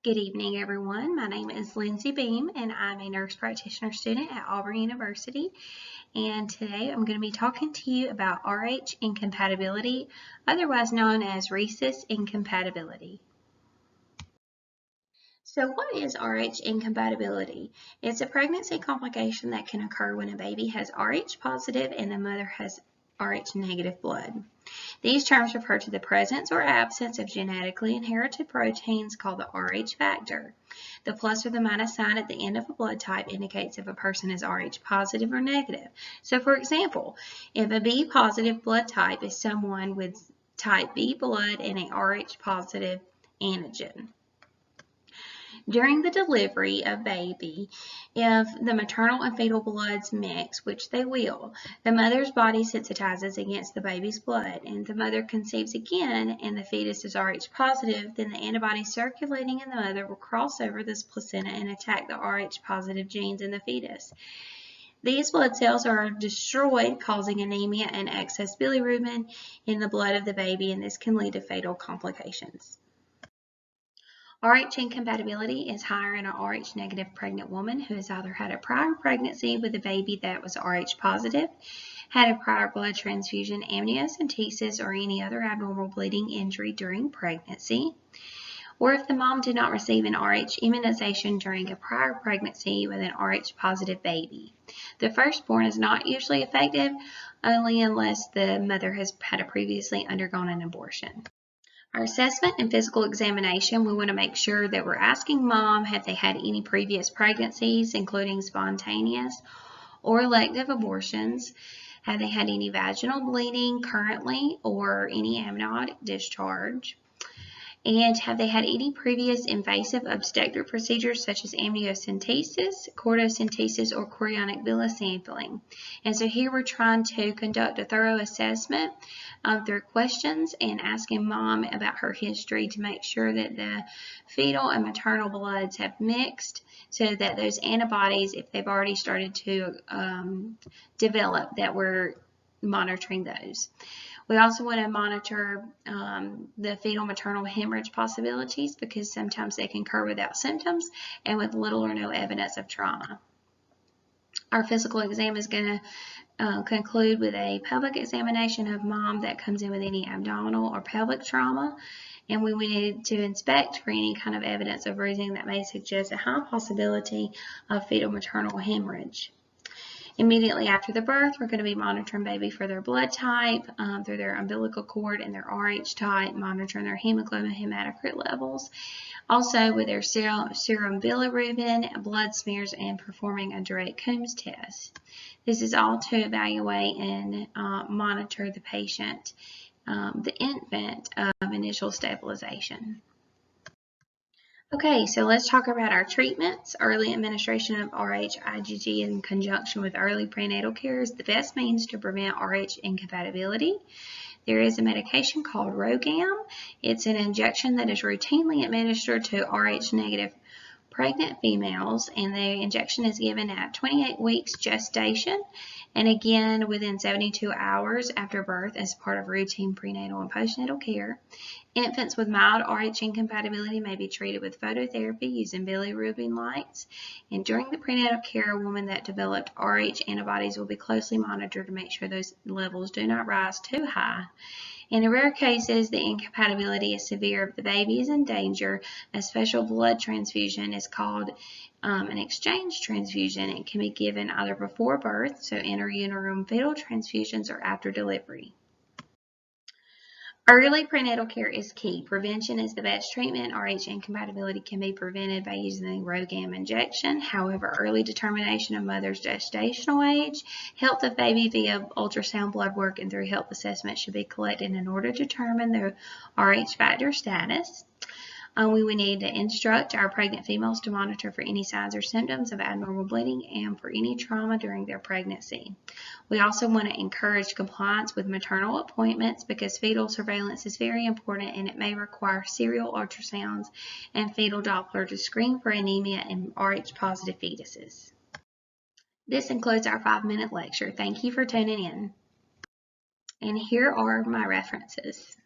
Good evening, everyone. My name is Lindsey Beam, and I'm a nurse practitioner student at Auburn University. And today I'm going to be talking to you about Rh incompatibility, otherwise known as rhesus incompatibility. So what is Rh incompatibility? It's a pregnancy complication that can occur when a baby has Rh positive and the mother has Rh negative blood. These terms refer to the presence or absence of genetically inherited proteins called the Rh factor. The plus or the minus sign at the end of a blood type indicates if a person is Rh positive or negative. So for example, if a B positive blood type is someone with type B blood and a Rh positive antigen. During the delivery of baby, if the maternal and fetal bloods mix, which they will, the mother's body sensitizes against the baby's blood, and if the mother conceives again and the fetus is Rh positive, then the antibodies circulating in the mother will cross over this placenta and attack the Rh positive genes in the fetus. These blood cells are destroyed, causing anemia and excess bilirubin in the blood of the baby, and this can lead to fatal complications. Rh incompatibility is higher in a Rh negative pregnant woman who has either had a prior pregnancy with a baby that was Rh positive, had a prior blood transfusion, amniocentesis, or any other abnormal bleeding injury during pregnancy, or if the mom did not receive an Rh immunization during a prior pregnancy with an Rh positive baby. The firstborn is not usually effective only unless the mother has had previously undergone an abortion. Our assessment and physical examination, we want to make sure that we're asking mom have they had any previous pregnancies, including spontaneous or elective abortions, have they had any vaginal bleeding currently or any amniotic discharge, and have they had any previous invasive obstetric procedures such as amniocentesis, chordocentesis, or chorionic villus sampling. And so here we're trying to conduct a thorough assessment through questions and asking mom about her history to make sure that the fetal and maternal bloods have mixed so that those antibodies, if they've already started to develop, that we're monitoring those. We also want to monitor the fetal maternal hemorrhage possibilities because sometimes they can occur without symptoms and with little or no evidence of trauma. Our physical exam is going to conclude with a pelvic examination of mom that comes in with any abdominal or pelvic trauma, and we need to inspect for any kind of evidence of bruising that may suggest a high possibility of fetal maternal hemorrhage. Immediately after the birth, we're going to be monitoring baby for their blood type through their umbilical cord and their Rh type, monitoring their hemoglobin hematocrit levels, also with their serum bilirubin, blood smears, and performing a direct Coombs test. This is all to evaluate and monitor the patient, the infant, of initial stabilization. Okay, so let's talk about our treatments. Early administration of Rh-IgG in conjunction with early prenatal care is the best means to prevent Rh incompatibility. There is a medication called RhoGAM. It's an injection that is routinely administered to Rh negative pregnant females, and the injection is given at 28 weeks gestation and again within 72 hours after birth as part of routine prenatal and postnatal care. Infants with mild Rh incompatibility may be treated with phototherapy using bilirubin lights, and during the prenatal care, a woman that developed Rh antibodies will be closely monitored to make sure those levels do not rise too high. In rare cases, the incompatibility is severe. If the baby is in danger, a special blood transfusion is called an exchange transfusion. It can be given either before birth, so intrauterine fetal transfusions, or after delivery. Early prenatal care is key. Prevention is the best treatment. Rh incompatibility can be prevented by using the RhoGAM injection. However, early determination of mother's gestational age, health of baby via ultrasound blood work, and through health assessment should be collected in order to determine the Rh factor status. We would need to instruct our pregnant females to monitor for any signs or symptoms of abnormal bleeding and for any trauma during their pregnancy. We also want to encourage compliance with maternal appointments because fetal surveillance is very important, and it may require serial ultrasounds and fetal Doppler to screen for anemia in Rh positive fetuses. This concludes our 5-minute lecture. Thank you for tuning in. And here are my references.